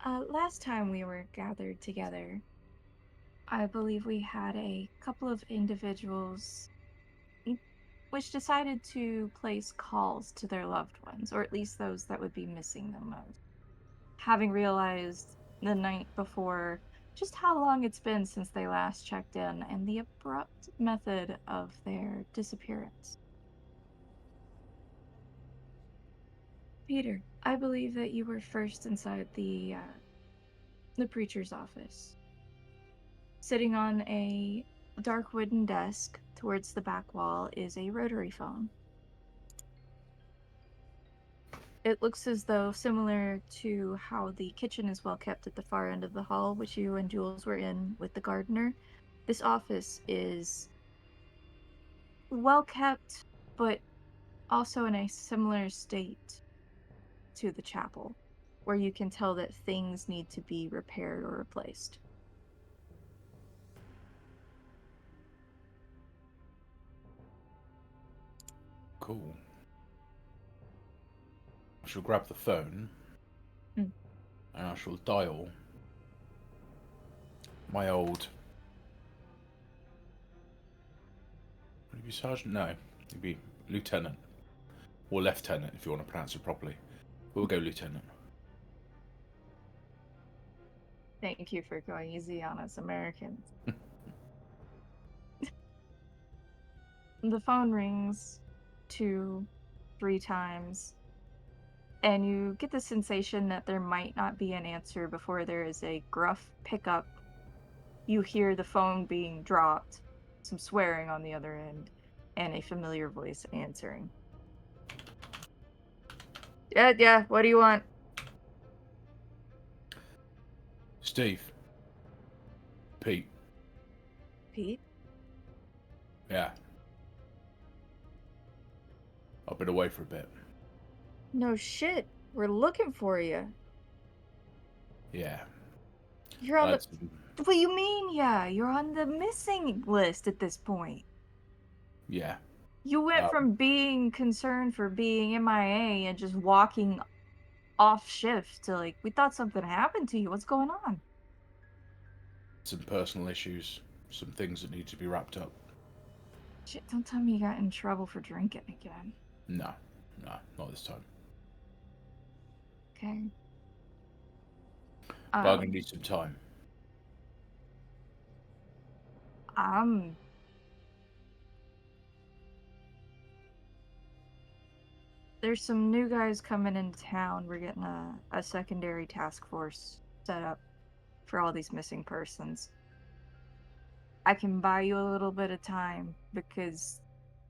Last time we were gathered together, I believe we had a couple of individuals which decided to place calls to their loved ones, or at least those that would be missing the most. Having realized the night before just how long it's been since they last checked in and the abrupt method of their disappearance. Peter, I believe that you were first inside the preacher's office. Sitting on a dark wooden desk towards the back wall is a rotary phone. It looks as though similar to how the kitchen is well kept at the far end of the hall, which you and Jules were in with the gardener. This office is well kept, but also in a similar state to the chapel, where you can tell that things need to be repaired or replaced. Cool. I shall grab the phone Mm. and I shall dial my old. Would he be sergeant? No, he'd be lieutenant or lieutenant if you want to pronounce it properly. We'll go lieutenant. Thank you for going easy on us Americans. The phone rings 2, 3 times, and you get the sensation that there might not be an answer before there is a gruff pickup. You hear the phone being dropped, some swearing on the other end, and a familiar voice answering. Yeah, what do you want? Steve. Pete. Pete? Yeah. I've been away for a bit. No shit. We're looking for you. Yeah. You're on the. That's What do you mean, yeah? You're on the missing list at this point. yeah. You went Um, from being concerned for being MIA and just walking off shift to like, we thought something happened to you. What's going on? some personal issues, some things that need to be wrapped up. Shit, don't tell me you got in trouble for drinking again. No, no, not this time. Okay. But I'm gonna Um, need some time. I'm there's some new guys coming into town. We're getting a secondary task force set up for all these missing persons. I can buy you a little bit of time because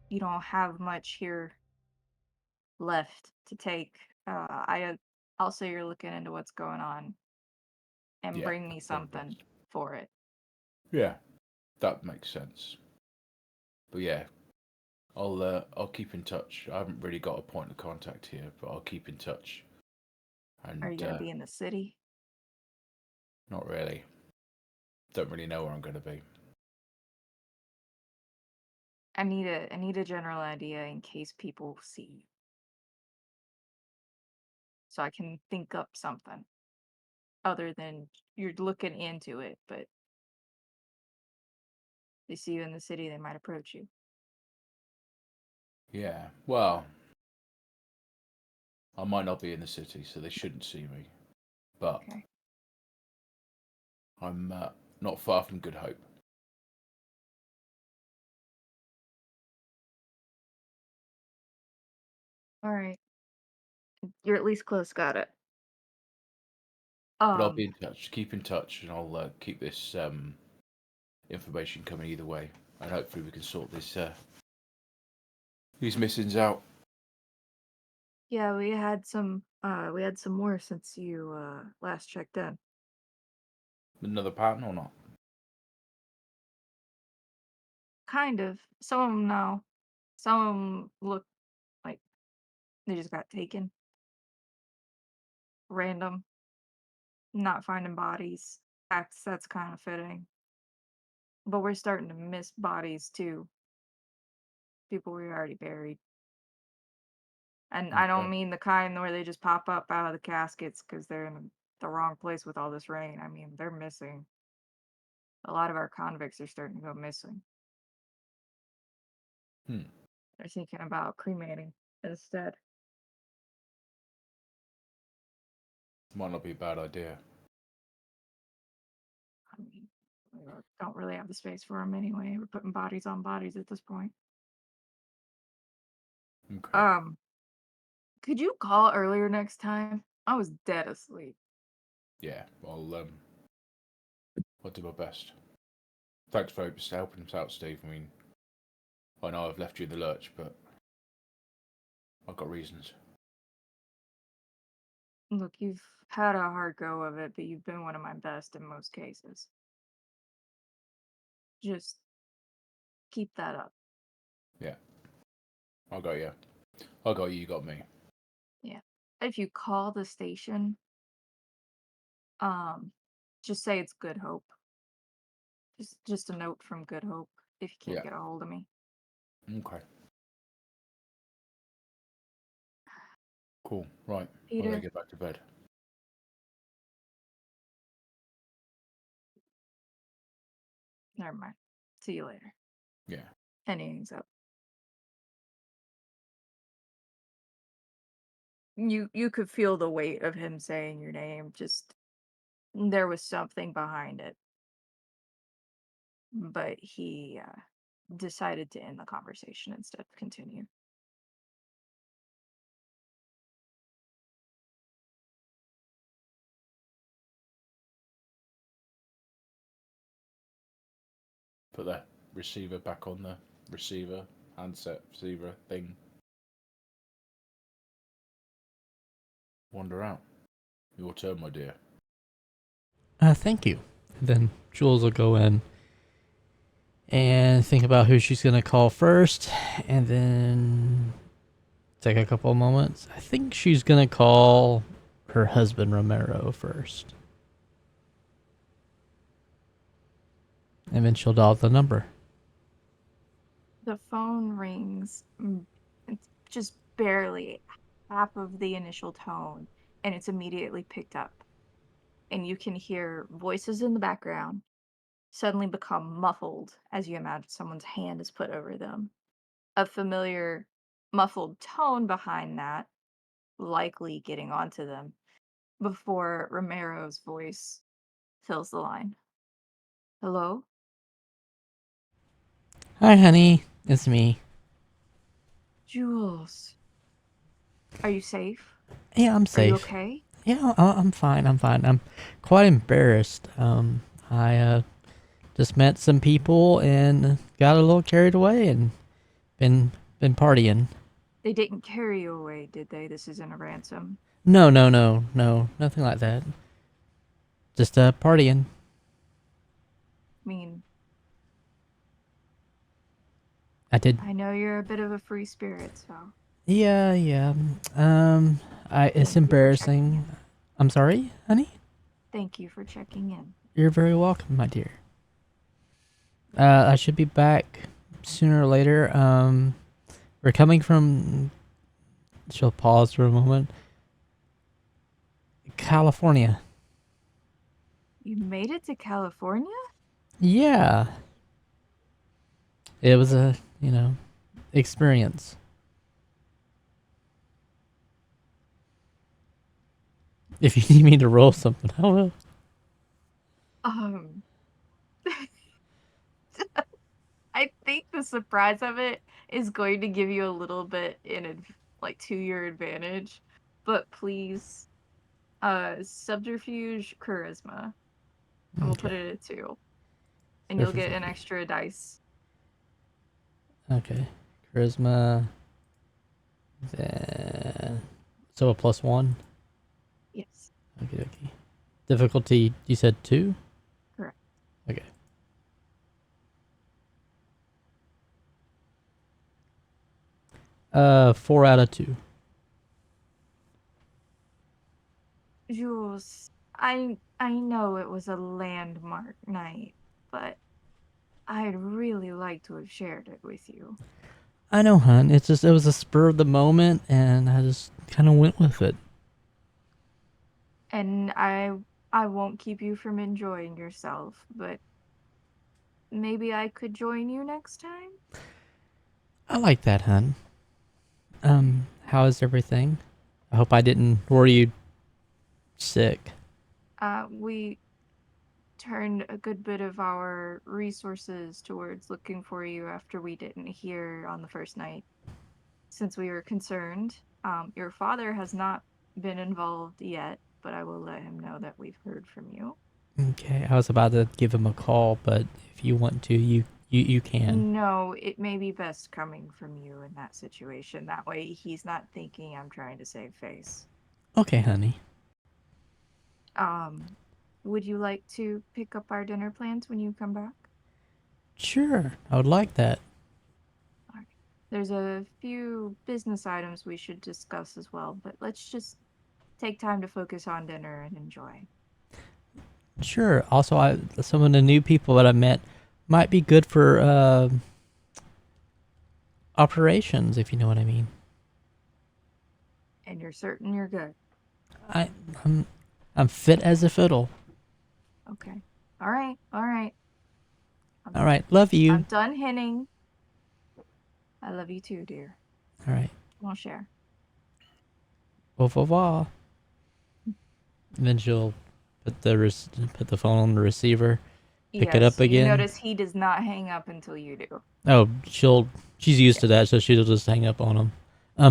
you don't have much here left to take. I'll say you're looking into what's going on and Yeah, bring me that's probably something best. for it. Yeah, that makes sense. But yeah, I'll keep in touch. I haven't really got a point of contact here, but I'll keep in touch. Are And you gonna be in the city? not really. Don't really know where I'm gonna be. I need a general idea in case people see you, so I can think up something other than you're looking into it. But they see you in the city, they might approach you. Yeah. Well, I might not be in the city, so they shouldn't see me. But Okay. I'm not far from Good Hope. All right. You're at least close. Got it. But I'll Um. be in touch. Keep in touch, and I'll keep this information coming either way, and hopefully we can sort this these missings out. Yeah, we had some more since you last checked in. Another pattern or not? Kind of. Some of them no. Some of them look like they just got taken. Random. Not finding bodies. That's kind of fitting. But we're starting to miss bodies too. People we already buried. And I don't Okay. mean the kind where they just pop up out of the caskets because the wrong place with all this rain. I mean, they're missing. A lot of our convicts are starting to go missing. Hmm. They're thinking about cremating instead. Might not be a bad idea. I mean, we don't really have the space for them anyway. We're putting bodies on bodies at this point. Okay. Could you call earlier next time? I was dead asleep. Yeah, I'll do my best. Thanks for helping us out, Steve. I mean, I know I've left you in the lurch, but I've got reasons. Look, you've had a hard go of it, but you've been one of my best in most cases. Just keep that up. Yeah, I got you. I got you. You got me. Yeah. If you call the station, um, just say it's Good Hope. Just a note from Good Hope if you can't Yeah. get a hold of me. Okay. Cool. Right. I'll let you Peter, get back to bed. never mind. See you later. Yeah. And he hangs up. You could feel the weight of him saying your name. Just there was something behind it, but he decided to end the conversation instead of continue. Put the receiver back on the receiver, handset receiver thing. Wander out. Your turn, my dear. Thank you. Then Jules will go in and think about who she's going to call first, and then take a couple of moments. I think she's going to call her husband Romero first. And then she'll dial the number. The phone rings. It's just barely half of the initial tone, and it's immediately picked up. And you can hear voices in the background suddenly become muffled as you imagine someone's hand is put over them. A familiar muffled tone behind that, likely getting onto them, before Romero's voice fills the line. Hello? Hi, honey. It's me. Jules. Are you safe? Yeah, I'm Are you safe. okay? Yeah, I'm fine. I'm fine. I'm quite embarrassed. I just met some people and got a little carried away and been partying. They didn't carry you away, did they? This isn't a ransom. No, nothing like that. Just partying. I mean, I did. I know you're a bit of a free spirit, so Yeah. It's thank you for checking embarrassing. in. I'm sorry, honey. Thank you for checking in. You're very welcome, my dear. I should be back sooner or later. We're coming from. She'll pause for a moment. California. You made it to California? Yeah. It was a experience. If you need me to roll something, I will. Um, I think the surprise of it is going to give you a little bit like to your advantage, but please, subterfuge charisma, and we'll put Okay. it at 2, and you'll get an Perfect. extra dice. Okay. Charisma. Then so a +1. Yes, Okay. Difficulty. You said 2. correct. Okay. 4 out of 2. Jules, I know it was a landmark night, but I'd really like to have shared it with you. I know, hun. It was a spur of the moment, and I just kind of went with it. And I won't keep you from enjoying yourself, but maybe I could join you next time? I like that, hun. How is everything? I hope I didn't worry you sick. We turned a good bit of our resources towards looking for you after we didn't hear on the first night, since we were concerned. Your father has not been involved yet, but I will let him know that we've heard from you. Okay, I was about to give him a call, but if you want to, you can. No, it may be best coming from you in that situation. That way he's not thinking I'm trying to save face. Okay, honey. Um, would you like to pick up our dinner plans when you come back? Sure, I would like that. Alright. There's a few business items we should discuss as well, but let's just take time to focus on dinner and enjoy. Sure. Also, some of the new people that I met might be good for operations, if you know what I mean. And you're certain you're good. I, I'm, I'm fit as a fiddle. Okay. All right. All right. All right, love you. I'm done hinting. I love you too, dear. All right, We'll share. au revoir. And then she'll put the phone on the receiver, pick it up Yes, you again. notice he does not hang up until you do. Oh, she's used to that, so she'll just hang up on him. No,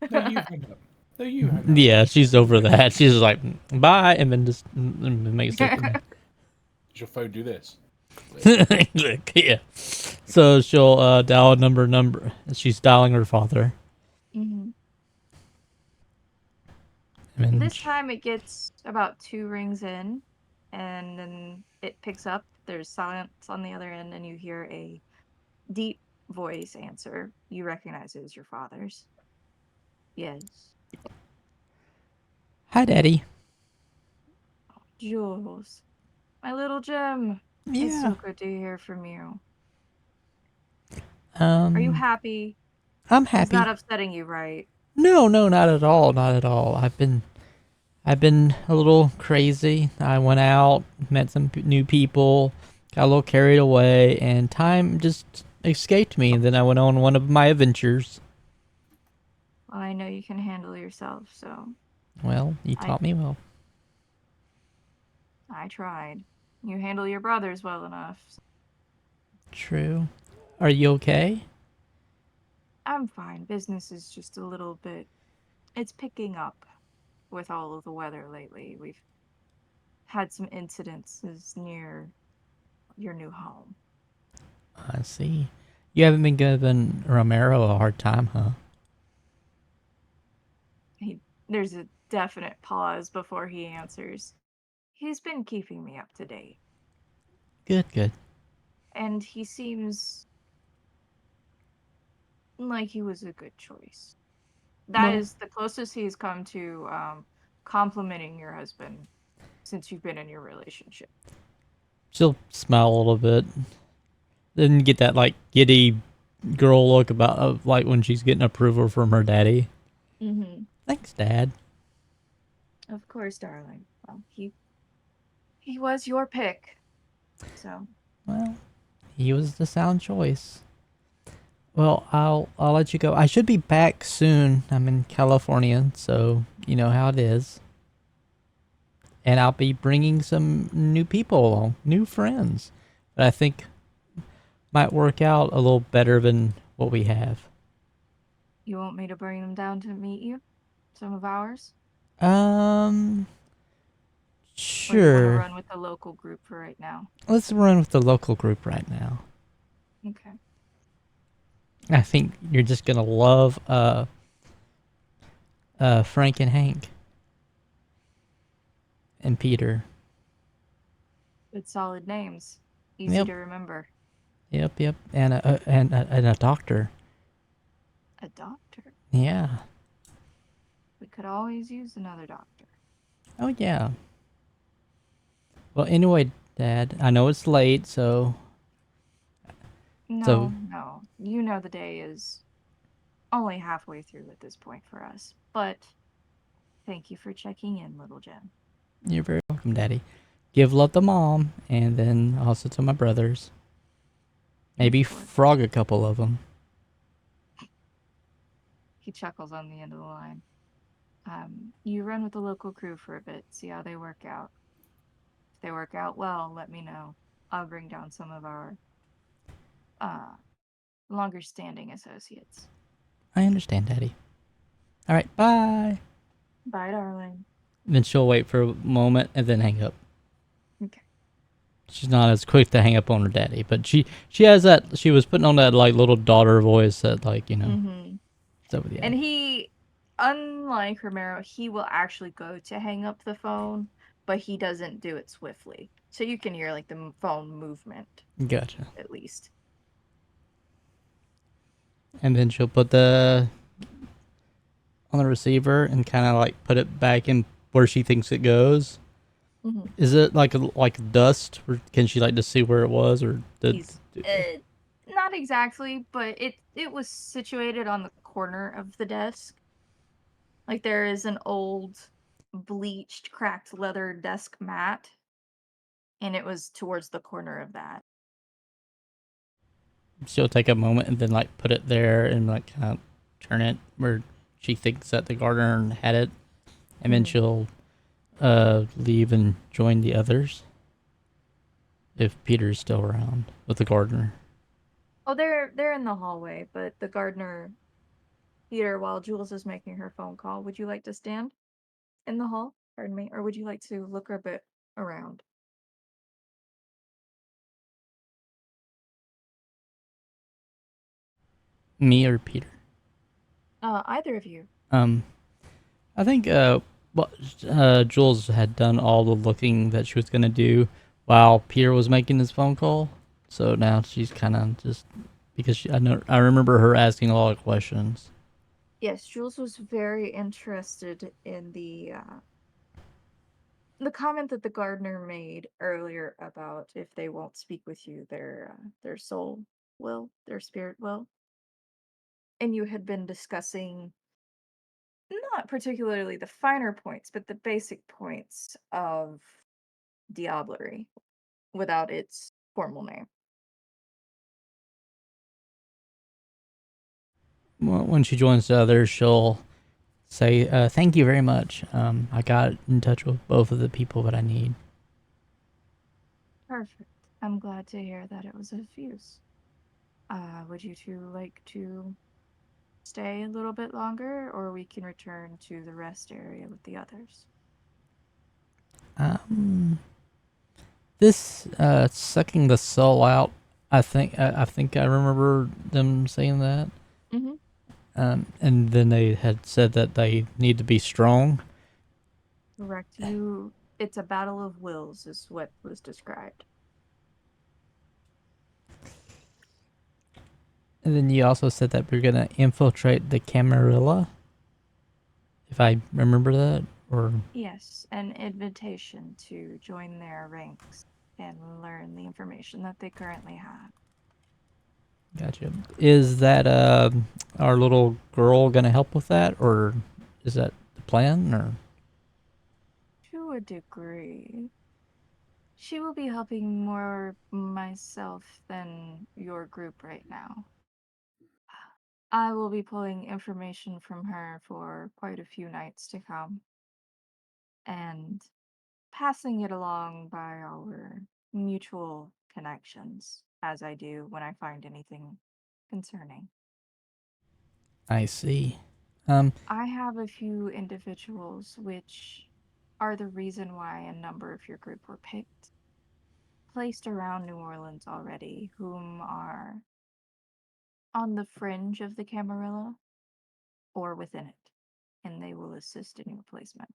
Okay. you hang up. No, you hang up. Yeah, she's over that. She's just like, bye, and then just makes it. Does your phone do this? Yeah. So she'll dial a number. She's dialing her father. hmm And then This time it gets about 2 rings in, and then it picks up. There's silence on the other end, and you hear a deep voice answer. You recognize it as your father's. Yes. hi, Daddy. Jules, my little gem. It's Yeah. so good to hear from you. Are you Um, happy? I'm He's not happy. upsetting you, right? No, no, not at all. Not at all. I've been a little crazy. I went out, met some new people, got a little carried away, and time just escaped me. And then I went on one of my adventures. Well, I know you can handle yourself, so Well, you I taught me well. I tried. You handle your brothers well enough. True. Are you okay? I'm fine. Business is just a little bit. It's picking up with all of the weather lately. We've had some incidences near your new home. I see. You haven't been giving Romero a hard time, huh? There's a definite pause before he answers. He's been keeping me up to date, Good, good. and he seems like he was a good choice. That Well, is the closest he's come to complimenting your husband since you've been in your relationship. she'll smile a little bit. Then get that like giddy girl look about like when she's getting approval from her daddy. Mm-hmm. Thanks, Dad. Of course, darling. Well, he was your pick, so Well, he was the sound choice. Well, I'll let you go. I should be back soon. I'm in California, so you know how it is. And I'll be bringing some new people along, new friends that I think might work out a little better than what we have. you want me to bring them down to meet you? Some of ours? Um, Or you want to sure. run with the local group for right now? Let's run with the local group right now. Okay. I think you're just gonna love Frank and Hank and Peter. Good solid names. Easy Yep, to remember. yep, and a doctor. A doctor. Yeah. We could always use another doctor. Oh yeah. Well, anyway, Dad, I know it's late, so No, no. You know the day is only halfway through at this point for us. But Thank you for checking in, little Jen. You're very welcome, Daddy. Give love to Mom, and then also to my brothers. Maybe Of course. frog a couple of them. He chuckles on the end of the line. You run with the local crew for a bit, see how they work out. If they work out well, let me know. I'll bring down some of our uh, longer standing associates. I understand, Daddy. All right, bye. Bye, darling. Then she'll wait for a moment and then hang up. Okay. She's not as quick to hang up on her daddy, but she has that. She was putting on that like little daughter voice that Mm-hmm. stuff with the And he, unlike Romero, he will actually go to hang up the phone, but he doesn't do it swiftly. So you can hear like the phone movement Gotcha. at least. And then she'll put the on the receiver and kind of like put it back in where she thinks it goes. Mm-hmm. Is it like dust, or can she like just see where it was, or Not exactly, but it was situated on the corner of the desk. Like there is an old bleached cracked leather desk mat, and it was towards the corner of that. she'll take a moment and then like put it there and like kind of turn it where she thinks that the gardener had it, and then Mhm. she'll leave and join the others if Peter's still around with the gardener. Oh, they're in the hallway, but the gardener Peter, while Jules is making her phone call, would you like to stand in the hall? Pardon me, or would you like to look a bit around? Me or Peter? Either of you. Um, I think well, Jules had done all the looking that she was gonna do while Peter was making his phone call. So now she's kind of just because I remember her asking a lot of questions. Yes, Jules was very interested in the comment that the gardener made earlier about if they won't speak with you, their soul will, their spirit will. And you had been discussing not particularly the finer points, but the basic points of diablerie without its formal name. When she joins the others, she'll say, "Thank you very much. I got in touch with both of the people that I need." Perfect. I'm glad to hear that it was of use. Would you two like to stay a little bit longer, or we can return to the rest area with the others? Um, this sucking the soul out. I think I remember them saying that. Mm-hmm. And then they had said that they need to be strong. Correct. It's a battle of wills, is what was described. And then you also said that we're gonna infiltrate the Camarilla, if I remember that, or Yes, an invitation to join their ranks and learn the information that they currently have. gotcha. Is that our little girl gonna help with that, or is that the plan, or To a degree. She will be helping more myself than your group right now. I will be pulling information from her for quite a few nights to come and passing it along by our mutual connections, as I do when I find anything concerning. I see. Um, I have a few individuals which are the reason why a number of your group were picked, placed around New Orleans already, whom are on the fringe of the Camarilla or within it, and they will assist in your placement.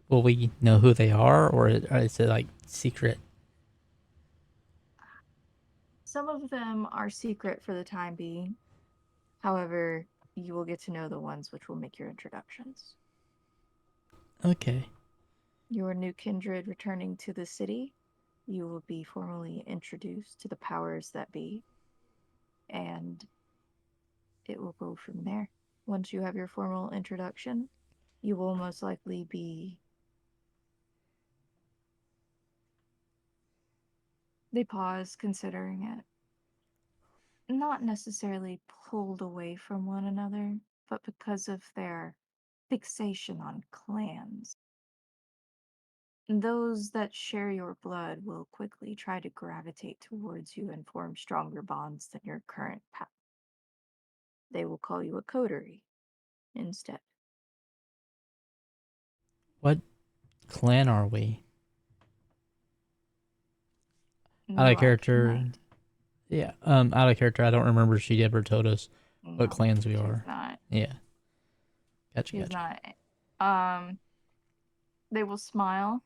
will we know who they are, or is it like secret? Some of them are secret for the time being. However, you will get to know the ones which will make your introductions. Okay, Your new kindred returning to the city, you will be formally introduced to the powers that be, and it will go from there. once you have your formal introduction, you will most likely be. They pause, considering it. Not necessarily pulled away from one another, but because of their fixation on clans. Those that share your blood will quickly try to gravitate towards you and form stronger bonds than your current path. They will call you a coterie instead. What clan are we? Out You of are character. Knight. Yeah. Out of character. I don't remember if she ever told us what No, clans we she's are. not. Yeah. Gotcha. She's Gotcha. not. They will smile,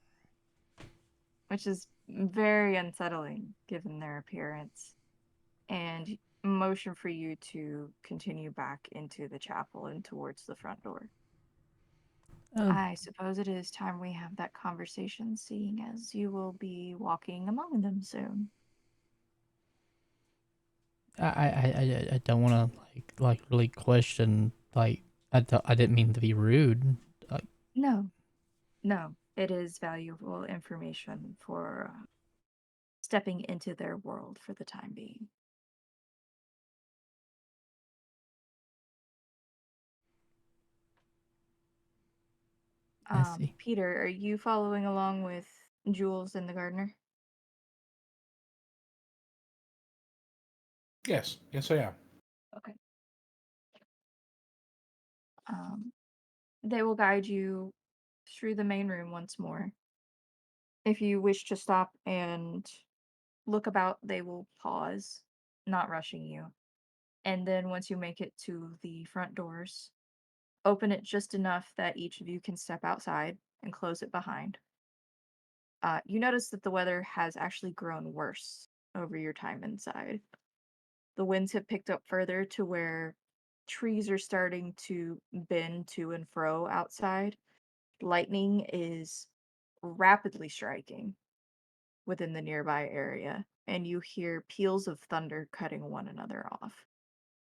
which is very unsettling given their appearance, and motion for you to continue back into the chapel and towards the front door. Um, I suppose it is time we have that conversation, seeing as you will be walking among them soon. I don't want to really question I didn't mean to be rude. Like, No, no, it is valuable information for stepping into their world for the time being. I see. Peter, are you following along with Jules and the gardener? Yes, yes, I am. Okay. Um, they will guide you through the main room once more. If you wish to stop and look about, they will pause, not rushing you. And then once you make it to the front doors, open it just enough that each of you can step outside and close it behind. You notice that the weather has actually grown worse over your time inside. The winds have picked up further to where trees are starting to bend to and fro outside. Lightning is rapidly striking within the nearby area, and you hear peals of thunder cutting one another off.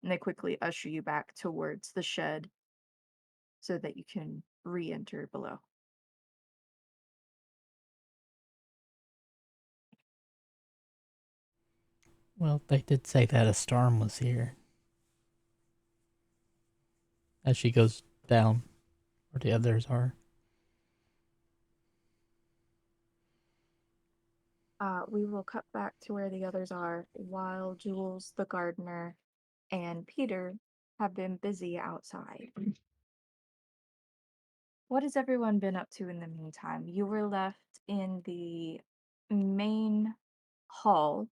And they quickly usher you back towards the shed so that you can re enter below. Well, they did say that a storm was here. As she goes down, where the others are. We will cut back to where the others are while Jules, the gardener, and Peter have been busy outside. What has everyone been up to in the meantime? You were left in the main hall,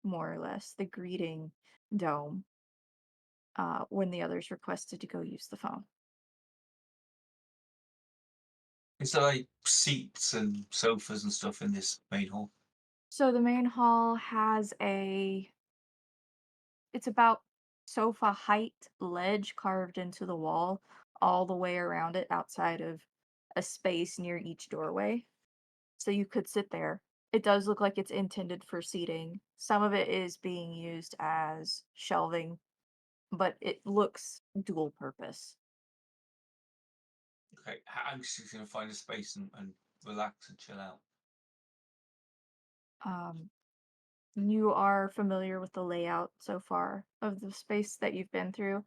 more or less, the greeting dome, when the others requested to go use the phone. Is there like seats and sofas and stuff in this main hall? So the main hall has it's about sofa height ledge carved into the wall all the way around it outside of a space near each doorway. So you could sit there. It does look like it's intended for seating. Some of it is being used as shelving, but it looks dual purpose. Okay, I'm just gonna find a space and relax and chill out. Um, you are familiar with the layout so far of the space that you've been through.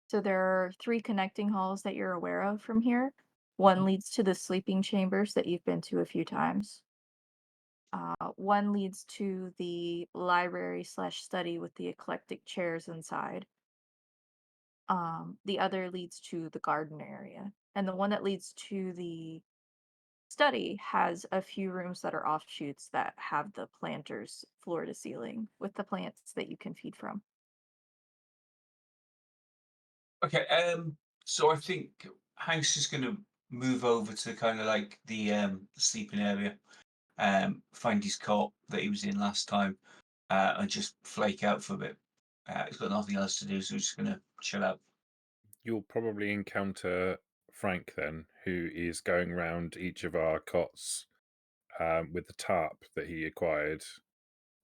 So there are three connecting halls that you're aware of from here. One leads to the sleeping chambers that you've been to a few times. One leads to the library slash study with the eclectic chairs inside. The other leads to the garden area. And the one that leads to the study has a few rooms that are offshoots that have the planters floor to ceiling with the plants that you can feed from. Okay, so I think House is gonna move over to kind of like the sleeping area, find his cot that he was in last time, and just flake out for a bit. He's got nothing else to do, so he's just gonna chill out. You'll probably encounter Frank then, who is going round each of our cots with the tarp that he acquired,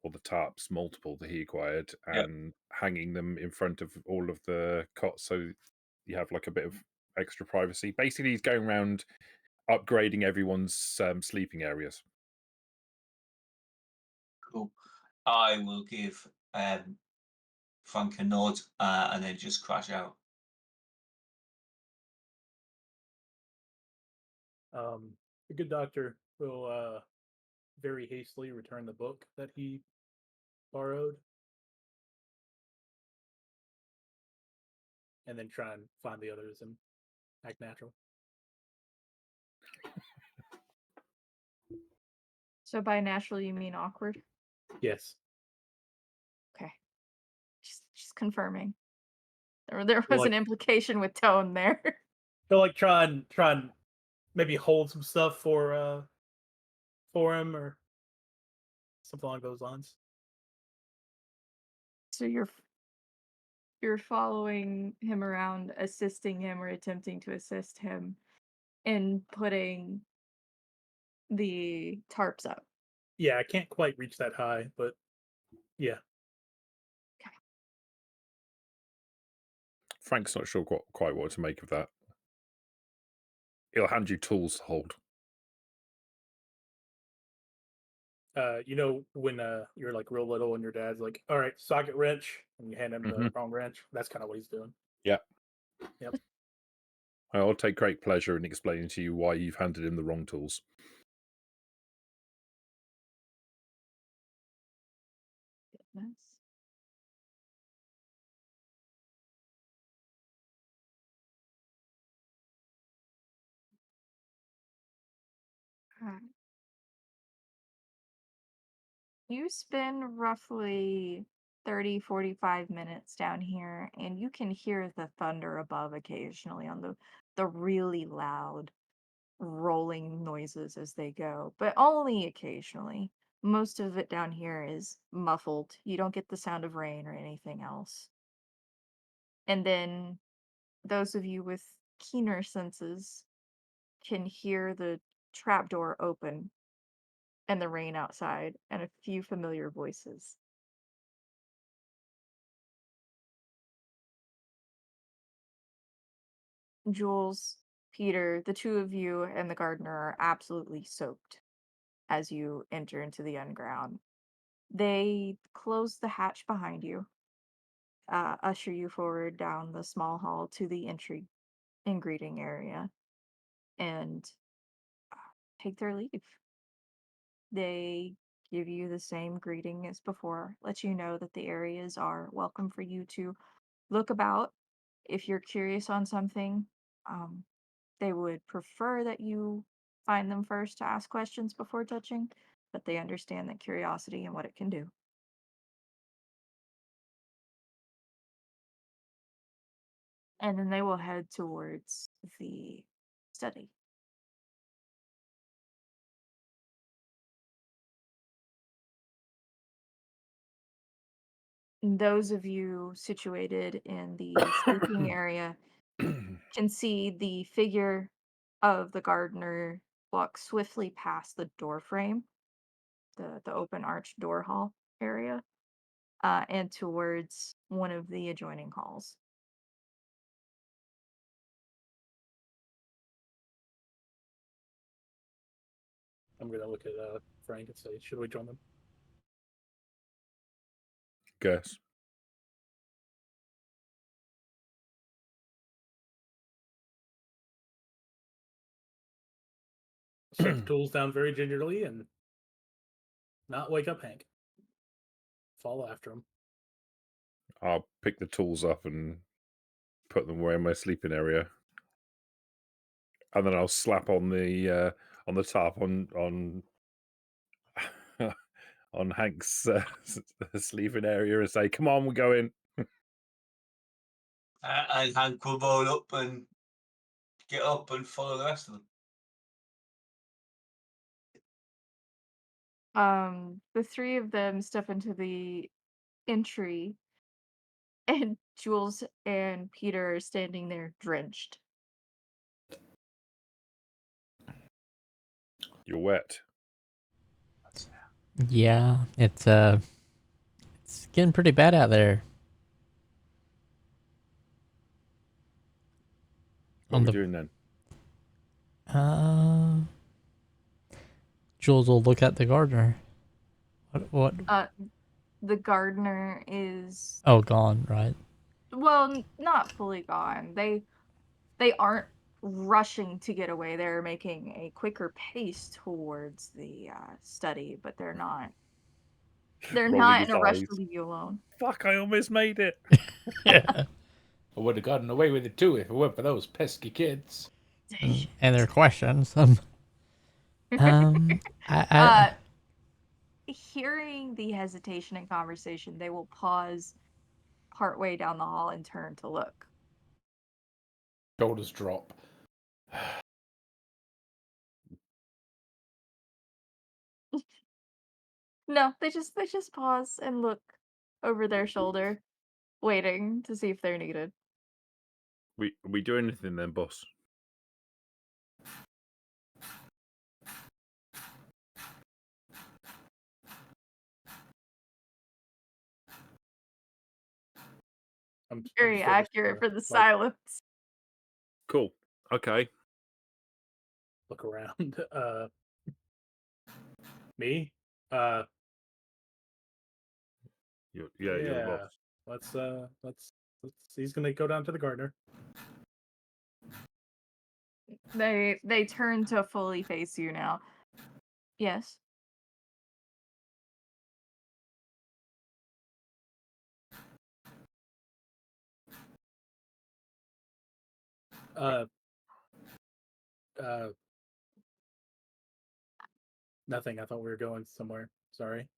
or the tarps multiple that he acquired, Yep. and hanging them in front of all of the cots so you have like a bit of extra privacy. Basically, he's going around upgrading everyone's sleeping areas. Cool. I will give Frank a nod and then just crash out. The good doctor will very hastily return the book that he borrowed, and then try and find the others and act natural. So by natural, you mean awkward? Yes. Okay. Just confirming. There was Like- an implication with tone there. He'll like try and maybe hold some stuff for him or something along those lines. So you're following him around, assisting him or attempting to assist him in putting the tarps up. Yeah, I can't quite reach that high, but yeah. Frank's not sure quite what to make of that. He'll hand you tools to hold. You know when you're like real little and your dad's like, "All right, socket wrench," and you hand him the wrong wrench. That's kind of what he's doing. Yeah. Yep. I'll take great pleasure in explaining to you why you've handed him the wrong tools. Goodness. You spend roughly 30, 45 minutes down here, and you can hear the thunder above occasionally on the really loud rolling noises as they go, but only occasionally. Most of it down here is muffled. You don't get the sound of rain or anything else. And then those of you with keener senses can hear the trapdoor open and the rain outside and a few familiar voices. Jules, Peter, the two of you and the gardener are absolutely soaked as you enter into the underground. They close the hatch behind you, usher you forward down the small hall to the entry and greeting area, and take their leave. They give you the same greeting as before, let you know that the areas are welcome for you to look about. If you're curious on something, they would prefer that you find them first to ask questions before touching, but they understand that curiosity and what it can do. And then they will head towards the study. Those of you situated in the sleeping area can see the figure of the gardener walk swiftly past the door frame, the open arched door hall area, and towards one of the adjoining halls. I'm gonna look at Frank and say, "Should we join them?" Guess. Set the tools down very gingerly and not wake up Hank. Follow after him. I'll pick the tools up and put them away in my sleeping area, and then I'll slap on the top on on Hank's sleeping area and say, "Come on, we're going." And Hank will roll up and get up and follow the rest of them. The three of them step into the entry, and Jules and Peter are standing there drenched. You're wet. Yeah, it's getting pretty bad out there. What are we doing then? Jules will look at the gardener. What? The gardener is, Oh, gone, right? well, not fully gone. They aren't rushing to get away. They're making a quicker pace towards the study, but they're not. They're Rolling not his in a rush eyes. to leave you alone. Fuck! I almost made it. Yeah. I would have gotten away with it too if it weren't for those pesky kids. And their questions. I Hearing the hesitation and conversation, they will pause partway down the hall and turn to look. Shoulders drop. No, they just pause and look over their shoulder, waiting to see if they're needed. We do anything then, boss? I'm Very still just accurate for the like, silence. Cool. Okay. look around. Me? You're the Yeah. boss. Let's. He's gonna go down to the gardener. They turn to fully face you now. Yes. Uh. Nothing. I thought we were going somewhere. Sorry.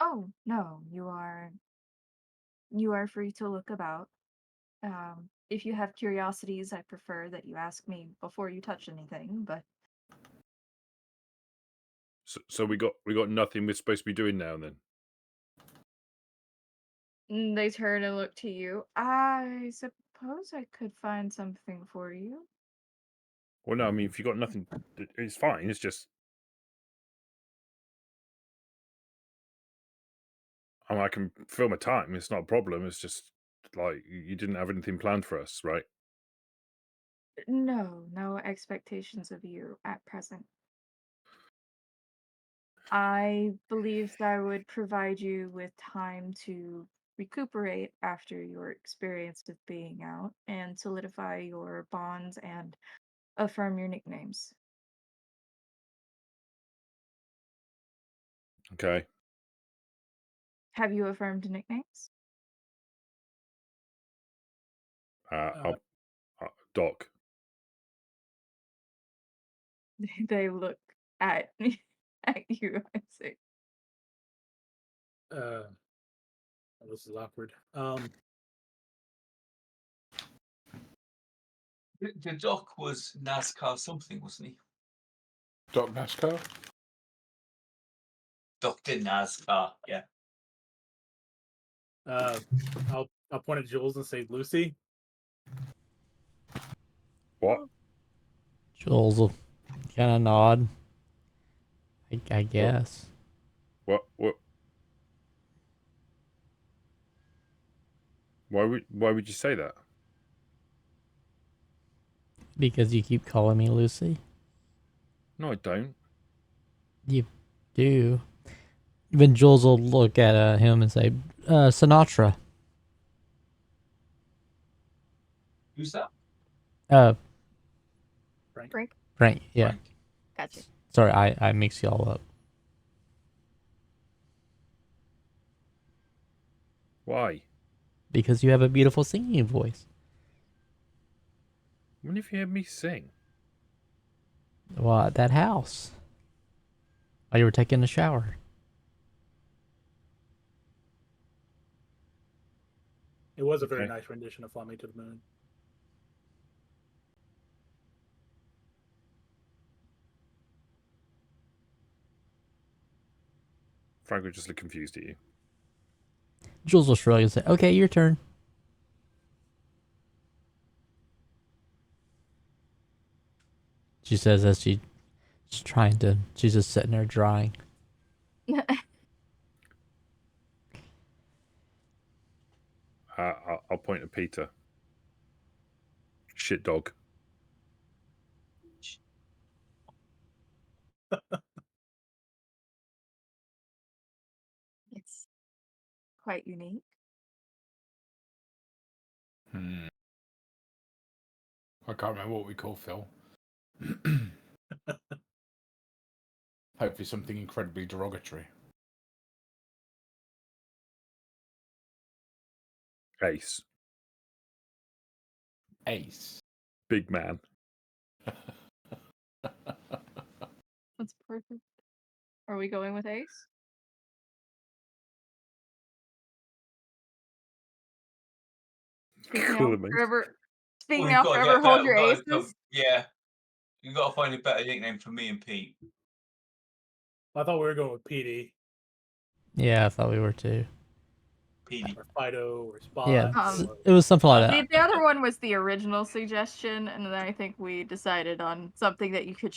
Oh, no, you are free to look about. If you have curiosities, I prefer that you ask me before you touch anything, but So we got nothing we're supposed to be doing now then. they turn and look to you. I suppose I could find something for you. Well, no, I mean if you got nothing, it's fine. It's just I can fill my time. It's not a problem. It's just like you didn't have anything planned for us, right? No expectations of you at present. I believed I would provide you with time to recuperate after your experience of being out and solidify your bonds and affirm your nicknames. Okay. Have you affirmed nicknames? I'll Doc. They look at at you, I say. This is awkward. The doc was NASCAR something, wasn't he? Doc NASCAR? Dr. NASCAR, yeah. I'll point at Jules and say Lucy. What? Jules will kind of nod. I guess. What? Why would you say that? Because you keep calling me Lucy. No, I don't. You do. Even Jules will look at him and say, Sinatra. Who's that? Frank. Frank, yeah. Frank. Gotcha. Sorry, I mix y'all up. Why? Because you have a beautiful singing voice. When have you heard me sing? Well, at that house. While you were taking a shower. It was a very Okay. nice rendition of "Fly Me to the Moon." Frank would just look confused at you. Jules will shrug and say, okay, your turn. She says as she's just sitting there drying. I'll point at Peter. Shit dog. quite unique. I can't remember what we call Phil. Hopefully something incredibly derogatory. Ace. Ace. Big man. That's perfect. Are we going with Ace? Speak now, Call him Ace. forever. Speak We've now, got to forever get hold better. your We've got to aces. come, yeah. You've got to find a better nickname for me and Pete. I thought we were going with PD Yeah, I thought we were too. PD. or Fido or Spot. Yeah, Um, it was something like that. The other one was the original suggestion, and then I think we decided on something that you could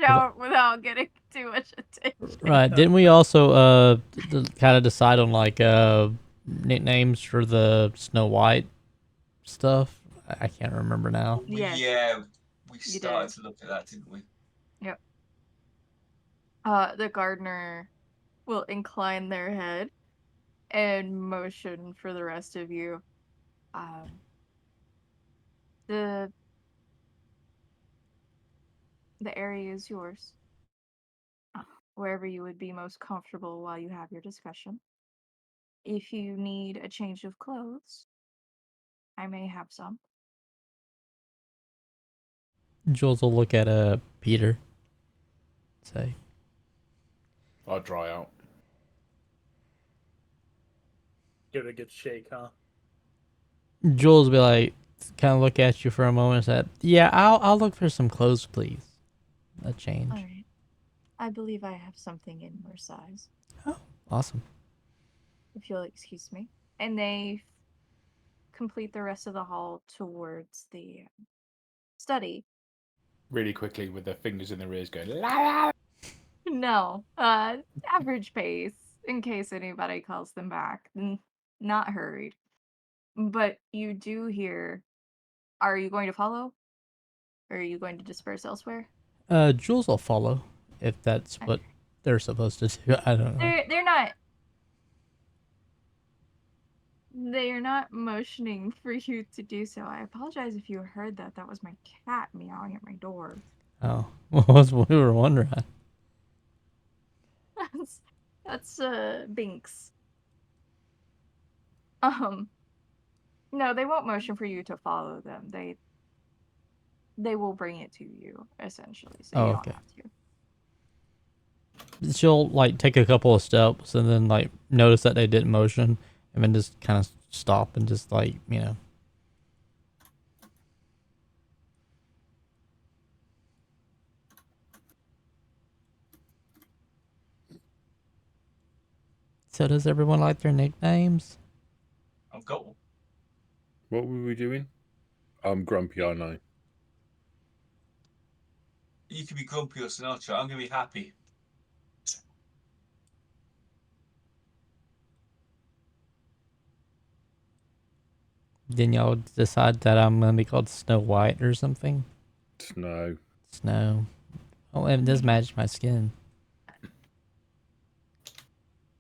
shout without getting too much attention. Right? Didn't we also kind of decide on like nicknames for the Snow White stuff? I can't remember now. Yes, Yeah, we you started did. to look at that, didn't we? Yep. The gardener will incline their head and motion for the rest of you. The area is yours. Wherever you would be most comfortable while you have your discussion. If you need a change of clothes, I may have some. Jules will look at Peter. Say, I'll dry out. Give it a good shake, huh? Jules will be like, kind of look at you for a moment and say, "Yeah, I'll look for some clothes, please. A change." All right. I believe I have something in your size, Awesome. if you'll excuse me. And they complete the rest of the hall towards the study. Really quickly with their fingers in their ears going, la la. No, average pace, in case anybody calls them back. Not hurried. But you do hear, are you going to follow? Or are you going to disperse elsewhere? Jules will follow if that's what they're supposed to do. I don't know. They're not motioning for you to do so. I apologize if you heard that. That was my cat meowing at my door. Oh, what was we were wondering? That's Binks. No, they won't motion for you to follow them. They will bring it to you, essentially, so Oh, you don't okay. have to. She'll like take a couple of steps and then like notice that they didn't motion and then just kind of stop and just like, you know. So does everyone like their nicknames? I've got one. What were we doing? I'm grumpy, aren't I? You can be grumpy or Sinatra. I'm going to be happy. Then y'all decide that I'm gonna be called Snow White or something? Snow. Snow. Oh, it does match my skin.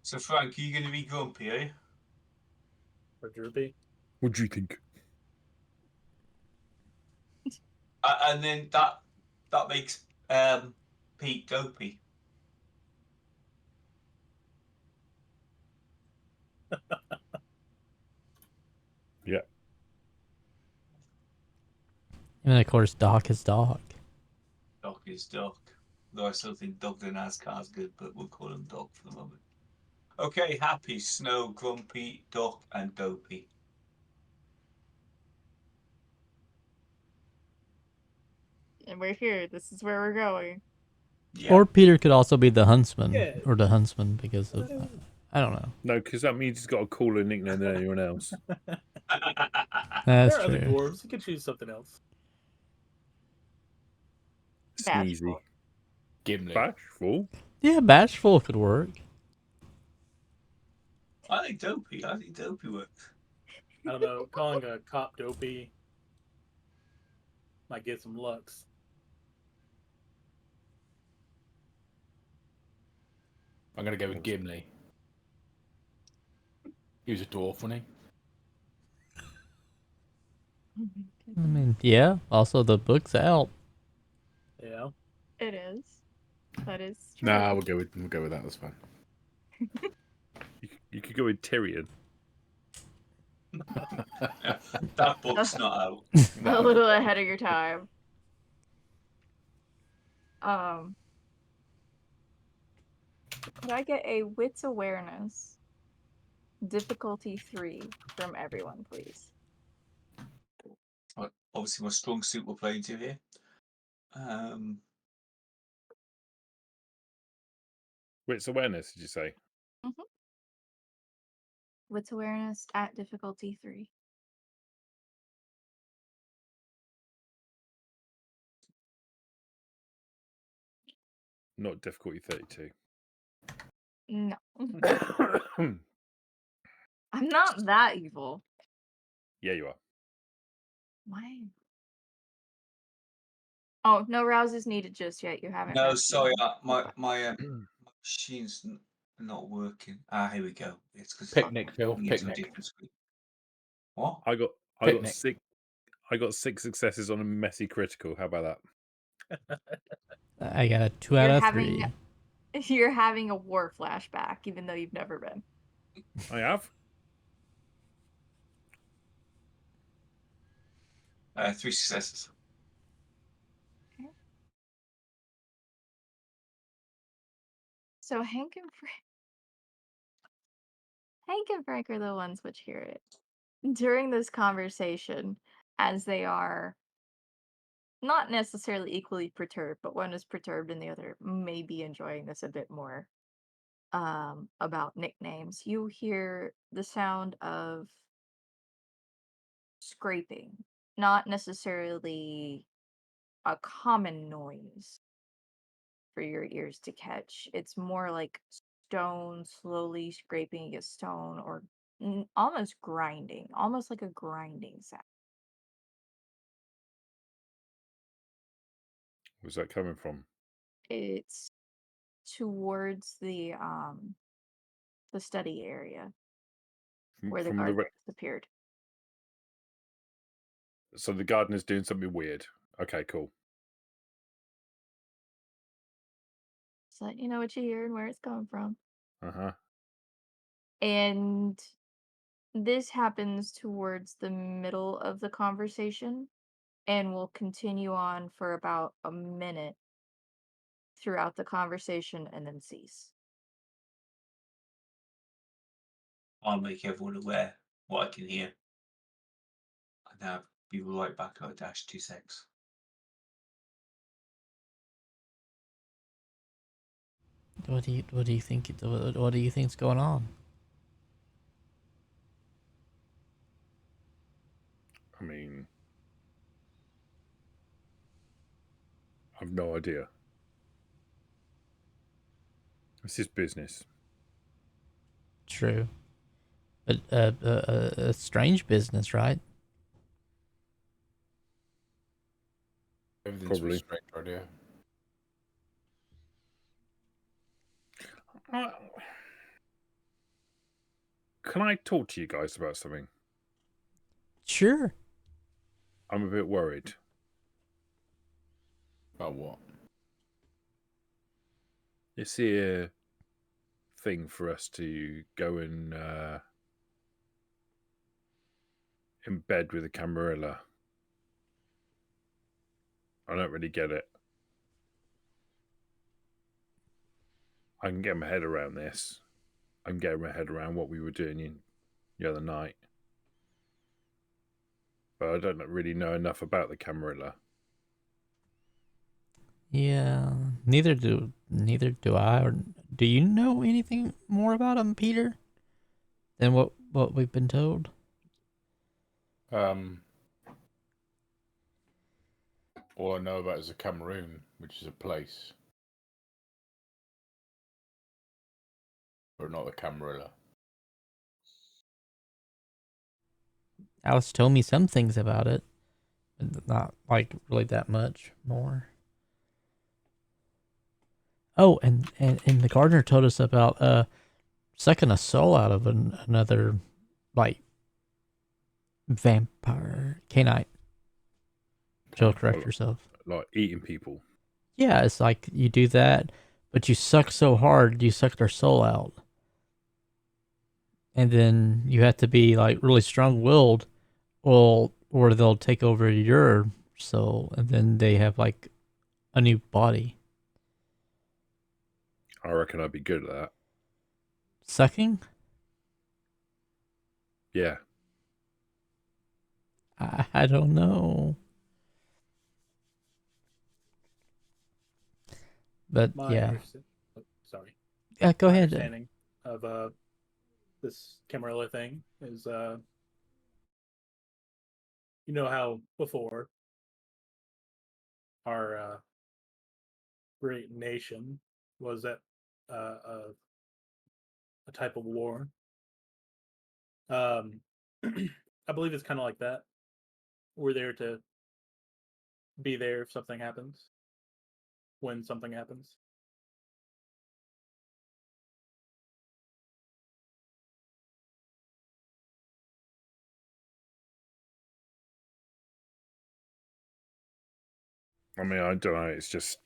So, Frank, are you going to be grumpy, eh? Or Droopy. What do you think? And then that makes Pete dopey. Yeah. And then of course Doc is Doc. Doc is Doc. Though I still think Doc the NASCAR is good, but we'll call him Doc for the moment. Okay, happy, Snow, Grumpy, Doc, and Dopey. And we're here. This is where we're going. Yeah. Or Peter could also be the huntsman Yeah. or the huntsman because of I don't know. No, because that means he's got a cooler nickname than anyone else. That's There are true. other dwarves. You could choose something else. Sneezy. Bashful. Gimli. Bashful. Yeah, bashful could work. I think Dopey. I think Dopey works. I don't know. Calling a cop Dopey might get some looks. I'm going to go with Gimli. He was a dwarf, wasn't I mean, yeah. Also, the book's out. Yeah. It is. That is he? true. Nah, we'll go with that. That's fine. You could go with Tyrion. That book's not out. A little ahead of your time. Could I get a wits awareness difficulty 3 from everyone, please? Well, obviously, my strong suit we're playing to here. Wits awareness, did you say? Mm-hmm. Wits awareness at difficulty 3. Not difficulty 32. No. I'm not that evil. Yeah, you are. Why? Oh, no rouses needed just yet. You haven't. No, rescued sorry, them. my machine's not working. Here we go. It's because Picnic, Phil. into a Picnic. different screen. What? I got Picnic. six successes on a messy critical. How about that? I got a 2 out You're of having 3. You're having a war flashback, even though you've never been. I have. 3 successes. So Hank and Frank are the ones which hear it. During this conversation, as they are not necessarily equally perturbed, but one is perturbed and the other may be enjoying this a bit more. About nicknames, you hear the sound of scraping, not necessarily a common noise for your ears to catch. It's more like stone slowly scraping against stone, or almost grinding, almost like a grinding sound. Where's that coming from? It's towards the study area where the From the gardener disappeared. So the gardener's doing something weird. Okay, cool. So that you know what you hear and where it's coming from. Uh-huh. And this happens towards the middle of the conversation and will continue on for about a minute throughout the conversation and then cease. I'll make everyone aware what I can hear. And now be right back at -26. What do you think? What do you think's going on? I mean, I've no idea. This is business. True, but a strange business, right? Everything's Probably. a strange idea. Can I talk to you guys about something? Sure. I'm a bit worried. About what? This here thing for us to go and in bed with the Camarilla. I don't really get it. I can get my head around this. I can get my head around what we were doing the other night. But I don't really know enough about the Camarilla. Yeah. Neither do I. Or do you know anything more about them, Peter? Than what we've been told? All I know about is the Cameroon, which is a place, but not the Camarilla. Alice told me some things about it, but not like really that much more. Oh, and the gardener told us about sucking a soul out of another like vampire canine. Jill, correct yourself. Like eating people. Yeah, it's like you do that, but you suck so hard you suck their soul out, and then you have to be like really strong-willed, or they'll take over your soul, and then they have like a new body. I reckon I'd be good at that. Sucking? Yeah. I don't know. But My yeah. sorry. Go My ahead. understanding of this Camarilla thing is you know how before our great nation was at a type of war. I believe it's kind of like that. We're there to be there if something happens, when something happens. I mean, I don't know. It's just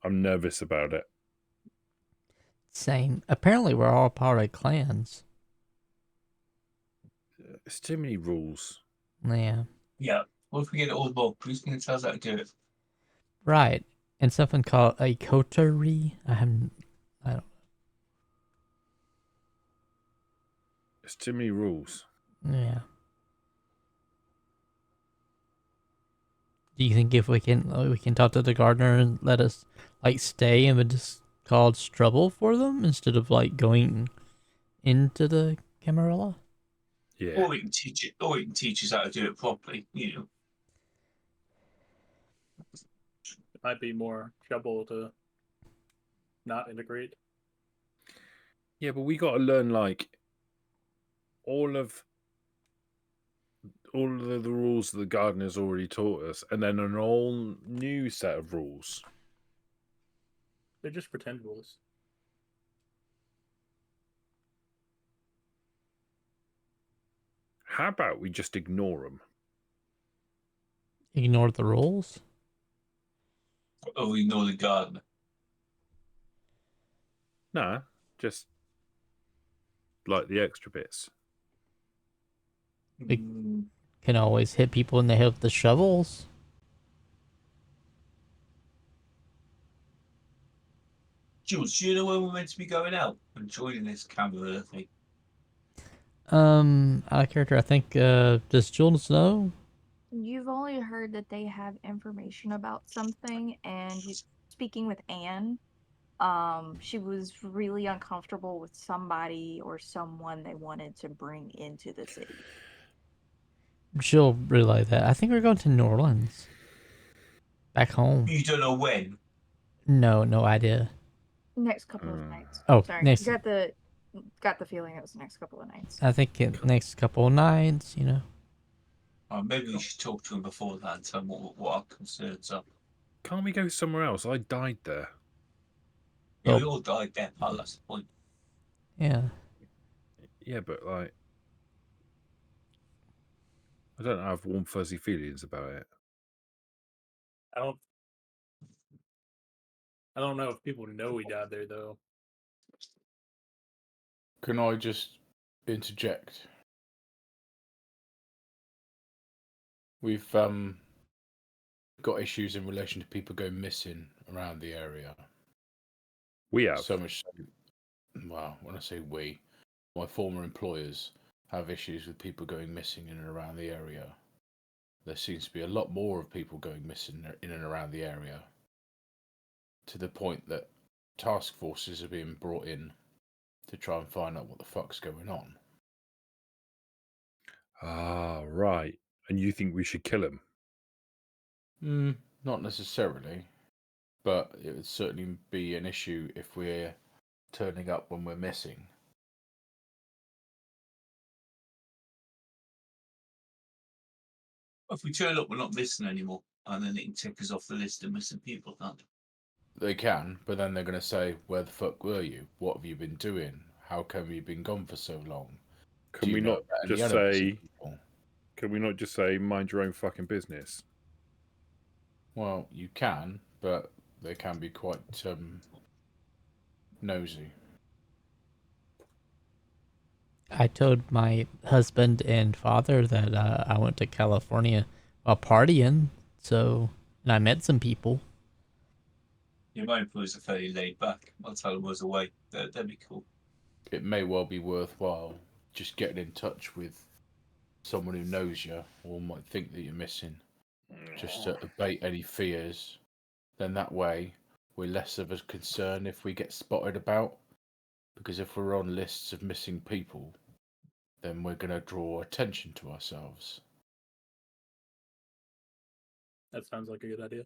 I'm nervous about it. Same. Apparently, we're all part of clans. It's too many rules. Yeah. Yeah. What if we get it all book? Who's going to tell us how to do it? Right. And something called a coterie. I don't. It's too many rules. Yeah. Do you think if we can talk to the gardener and let us like stay and we just called Strubble for them instead of like going into the Camarilla? Yeah. Or we can teach it. Or we can teach us how to do it properly. You know. It might be more trouble to not integrate. Yeah, but we got to learn like all of the rules that the gardener's already taught us, and then an all new set of rules. They're just pretend rules. How about we just ignore them? Ignore the rules? Or we know the gardener. Nah, just like the extra bits. We can always hit people in the head with the shovels. Jules, do you know when we're meant to be going out and joining this Camarilla thing? Out of character, I think, does Jules know? You've only heard that they have information about something, and speaking with Anne, she was really uncomfortable with somebody or someone they wanted to bring into the city. She'll relay that. I think we're going to New Orleans. Back home. You don't know when. No idea. Next couple of nights. Oh, Sorry, next. got the feeling it was the next couple of nights. I think next couple of nights, you know. Maybe we should talk to him before that and tell him what our concerns are. Can't we go somewhere else? I died there. Yeah, Oh. we all died there, pal. That's the point. Yeah. Yeah, but like, I don't have warm fuzzy feelings about it. I don't know if people know we died there though. Can I just interject? We've got issues in relation to people going missing around the area. We have. So much so, well, when I say we, my former employers have issues with people going missing in and around the area. There seems to be a lot more of people going missing in and around the area, to the point that task forces are being brought in to try and find out what the fuck's going on. Ah, right. And you think we should kill him? Not necessarily, but it would certainly be an issue if we're turning up when we're missing. If we turn up, we're not missing anymore, and then it can tick us off the list of missing people, can't it? They can, but then they're going to say, where the fuck were you? What have you been doing? how come you've been gone for so long? Can Do we you know not about any just other missing say? people? Can we not just say mind your own fucking business? Well, you can, but they can be quite nosy. I told my husband and father that I went to California while partying, so and I met some people. Your mind employees are fairly laid back. I'll tell them I was away. That'd be cool. It may well be worthwhile just getting in touch with someone who knows you or might think that you're missing, just to abate any fears. Then that way, we're less of a concern if we get spotted about. Because if we're on lists of missing people, then we're going to draw attention to ourselves. That sounds like a good idea.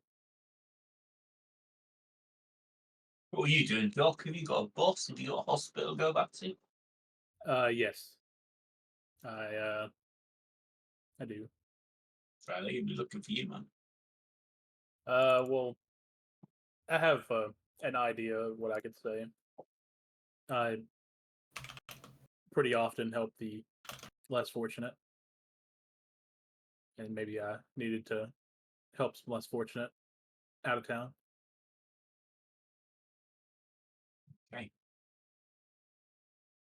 What are you doing, Doc? Have you got a boss? Have you got a hospital to go back to? Yes. I do. Friday, you'll be looking for you, man. Well, I have an idea of what I could say. I pretty often help the less fortunate, and maybe I needed to help some less fortunate out of town. Okay.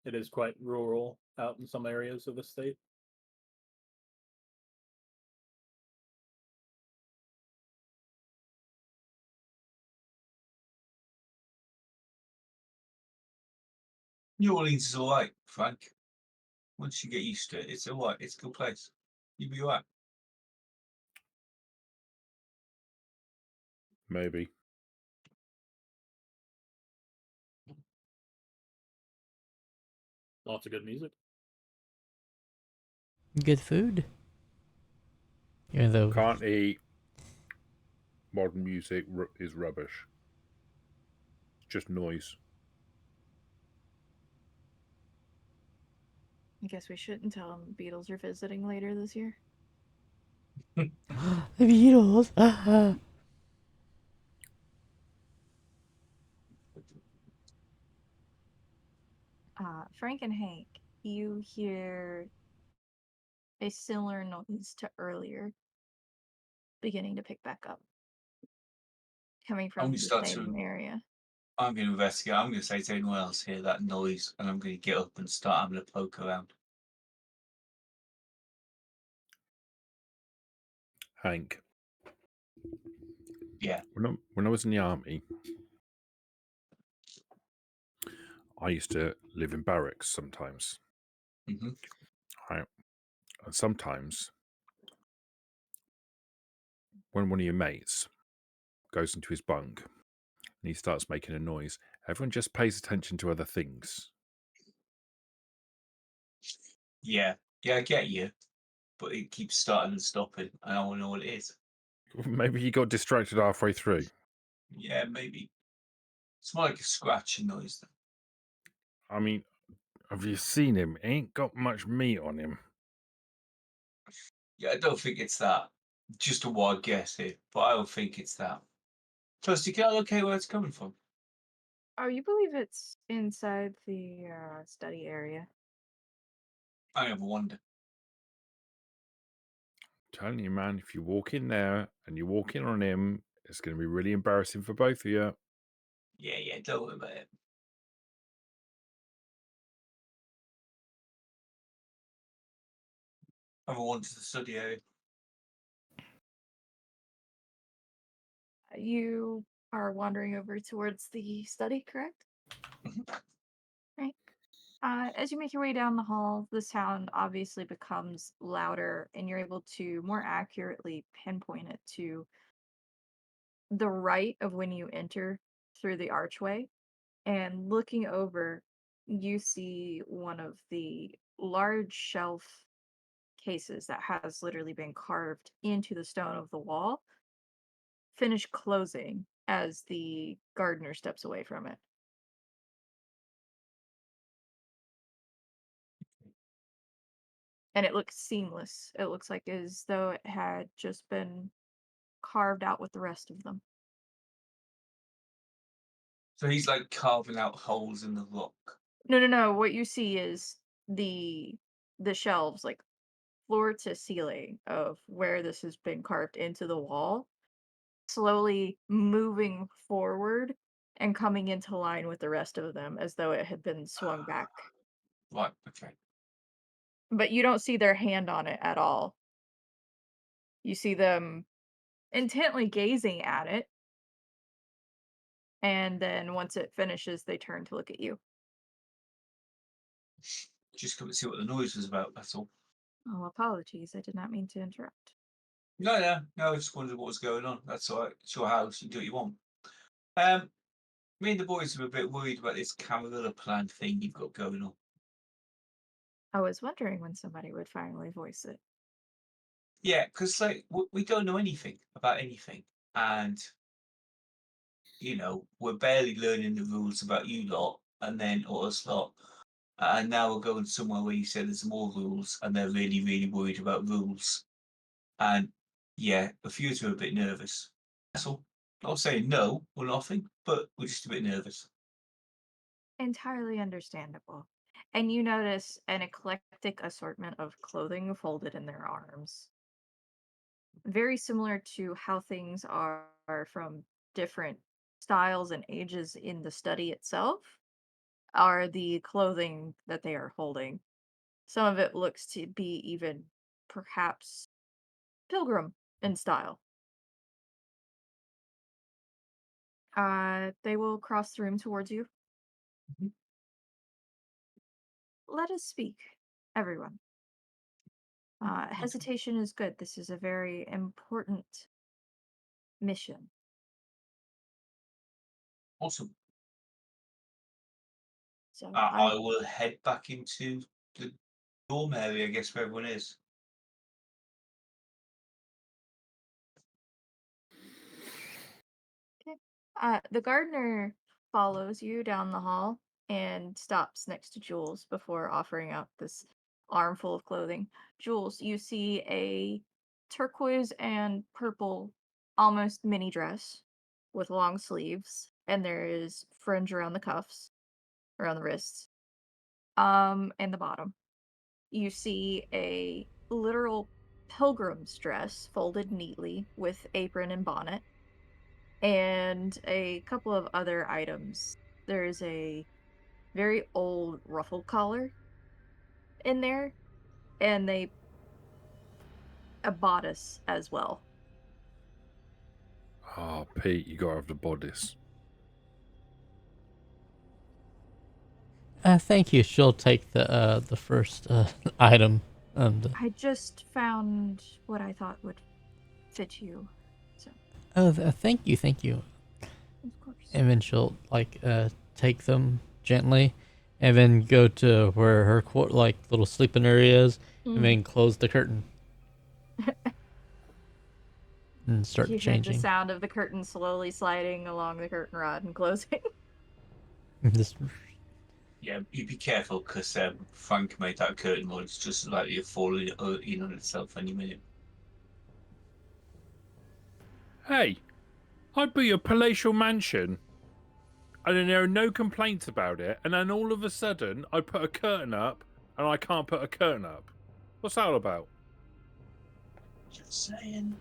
It is quite rural out in some areas of the state. New Orleans is all right, Frank. Once you get used to it, it's all right. It's a good place. You'll be all right. Maybe. Lots of good music. Good food. Even though Can't eat. Modern music is rubbish. It's just noise. I guess we shouldn't tell them the Beatles are visiting later this year. the Beatles. Frank and Hank, you hear a similar noise to earlier beginning to pick back up, coming I'm from going to the start same to. area. I'm going to investigate. I'm going to say to anyone else hear that noise, and I'm going to get up and start having a poke around. Hank. Yeah. When I was in the army, I used to live in barracks sometimes. Mm-hmm. Right. And sometimes when one of your mates goes into his bunk and he starts making a noise, everyone just pays attention to other things. Yeah. Yeah, I get you. But it keeps starting and stopping, and I want to know what it is. Maybe he got distracted halfway through. Yeah, maybe. It's more like a scratching noise. Then. I mean, have you seen him? He ain't got much meat on him. Yeah, I don't think it's that. Just a wild guess here, but I don't think it's that. Plus, you can't locate where it's coming from. Oh, you believe it's inside the study area? I never wonder. Telling you, man, if you walk in there and you walk in on him, it's going to be really embarrassing for both of you. Yeah, don't worry about it. I never wanted to study area. You are wandering over towards the study, correct? Right. As you make your way down the hall, the sound obviously becomes louder, and you're able to more accurately pinpoint it to the right of when you enter through the archway. And looking over, you see one of the large shelf cases that has literally been carved into the stone of the wall finish closing as the gardener steps away from it. And it looks seamless. It looks like as though it had just been carved out with the rest of them. So he's like carving out holes in the rock. No. What you see is the shelves, like floor to ceiling of where this has been carved into the wall, slowly moving forward and coming into line with the rest of them as though it had been swung back. Right. Okay. But you don't see their hand on it at all. You see them intently gazing at it, and then once it finishes, they turn to look at you. Just come to see what the noise was about. That's all. Oh, apologies. I did not mean to interrupt. No. I just wondered what was going on. That's all right. It's your house. You do what you want. Um, Me and the boys are a bit worried about this Camarilla plan thing you've got going on. I was wondering when somebody would finally voice it. Yeah, because like we don't know anything about anything, and we're barely learning the rules about you lot, and then or us lot, and now we're going somewhere where you said there's more rules, and they're really, really worried about rules, and yeah, a few of us are a bit nervous. That's all. Not saying no or nothing, but we're just a bit nervous. Entirely understandable. And you notice an eclectic assortment of clothing folded in their arms. Very similar to how things are from different styles and ages in the study itself, are the clothing that they are holding. Some of it looks to be even perhaps pilgrim in style. They will cross the room towards you. Mhm. Let us speak, everyone. Okay. Hesitation is good. This is a very important mission. Awesome. So I will head back into the dorm area, I guess, where everyone is. okay. The gardener follows you down the hall and stops next to Jules before offering out this armful of clothing. Jules, you see a turquoise and purple, almost mini dress with long sleeves, and there is fringe around the cuffs, around the wrists, and the bottom. You see a literal pilgrim's dress folded neatly with apron and bonnet, and a couple of other items. There's a very old ruffled collar in there, and a bodice as well. Oh, Pete, you gotta have the bodice. Thank you. She'll take the first item. I just found what I thought would fit you. So, Thank you, thank you. of course. And then she'll like take them gently, and then go to where her like little sleeping area is, and Mm. then close the curtain and start You hear the changing. sound of the curtain slowly sliding along the curtain rod and closing. Just Yeah, you be careful because Frank made that curtain once, just like you're falling in on itself any minute. Hey, I'd be a palatial mansion, and then there are no complaints about it, and then all of a sudden I put a curtain up, and I can't put a curtain up. What's that all about? Just saying.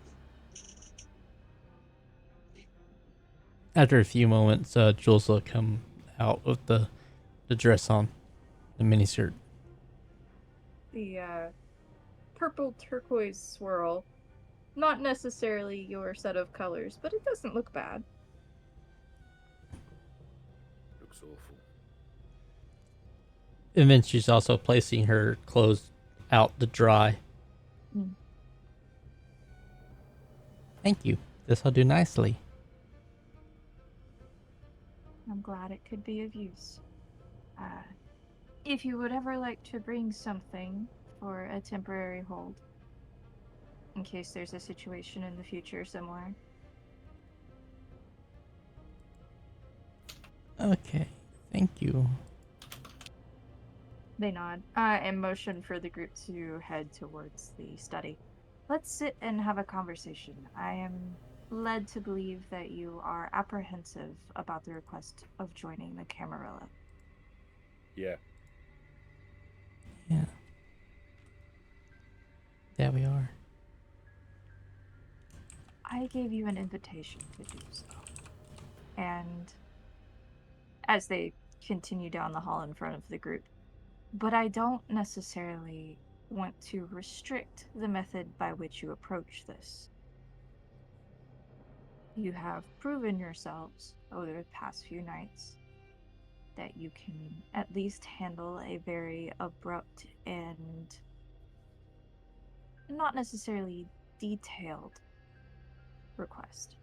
after a few moments, Jules will come out with the dress on, the miniskirt. The purple turquoise swirl. Not necessarily your set of colors, but it doesn't look bad. Looks awful. And then she's also placing her clothes out to dry. Mm. Thank you. This will do nicely. I'm glad it could be of use. Uh, if you would ever like to bring something for a temporary hold, in case there's a situation in the future somewhere. Okay. Thank you. They nod and motion for the group to head towards the study. Let's sit and have a conversation. I am led to believe that you are apprehensive about the request of joining the Camarilla. Yeah. Yeah. There we are. I gave you an invitation to do so. And as they continue down the hall in front of the group, but I don't necessarily want to restrict the method by which you approach this. You have proven yourselves over the past few nights that you can at least handle a very abrupt and not necessarily detailed request.